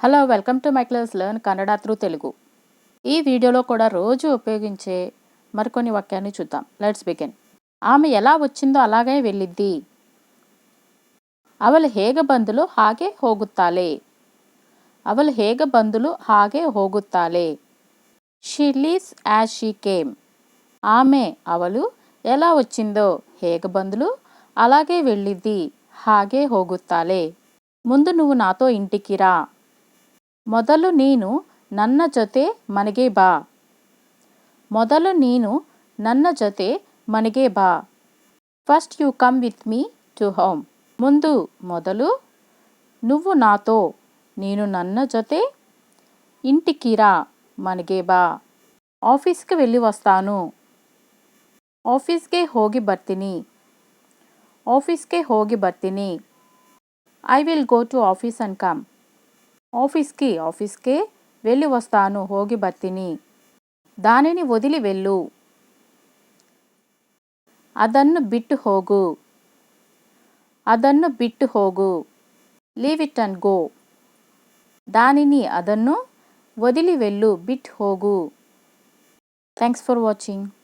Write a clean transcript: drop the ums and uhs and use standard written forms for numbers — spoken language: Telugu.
Hello welcome to my class learn Kannada through Telugu. ఈ వీడియోలో కూడా రోజు ఉపయోగించే మరికొన్ని వాక్యాన్ని చూద్దాం. Let's begin. ఆమె ఎలా వచ్చిందో అలాగే వెళ్ళిద్ది. ಅವಳು ಹೇಗೆ ಬಂದಳು ಹಾಗೆ ಹೋಗುತ್ತಾಳೆ. ಅವಳು ಹೇಗೆ ಬಂದಳು ಹಾಗೆ ಹೋಗುತ್ತಾಳೆ. She leaves as she came. ఆమె ಅವಳು ఎలా వచ్చిందో ಹೇಗೆ ಬಂದಳು అలాగే వెళ్ళిద్ది ಹಾಗೆ ಹೋಗುತ್ತಾಳೆ. ముందు నువ్వు నాతో ఇంటికి రా. ಮೊದಲು ನೀನು ನನ್ನ ಜೊತೆ ಮನೆಗೆ ಬಾ. ಮೊದಲು ನೀನು ನನ್ನ ಜೊತೆ ಮನೆಗೆ ಬಾ. First you come with me to home. ముందు మొదలు నువ్వు నాతో నేను నన్న జೊತೆ ఇంటికి రా ಮನೆಗೆ ಬಾ. ఆఫీస్కి వెళ్ళి వస్తాను. ఆఫీస్ಗೆ ಹೋಗಿ ಬರ್ತೀನಿ. ఆఫీస్ಗೆ ಹೋಗಿ ಬರ್ತೀನಿ. I will go to office and come. ఆఫీస్కే వెళ్ళి వస్తాను ಹೋಗಿ ಬರ್ತೀನಿ. దానిని వదిలి వెళ్ళు. ಅದನ್ನು ಬಿಟ್ಟು ಹೋಗು. ಅದನ್ನು ಬಿಟ್ಟು ಹೋಗು. Leave it and go. దానిని ಅದನ್ನು వదిలి వెళ్ళు బిట్ ಹೋಗು. Thanks for watching.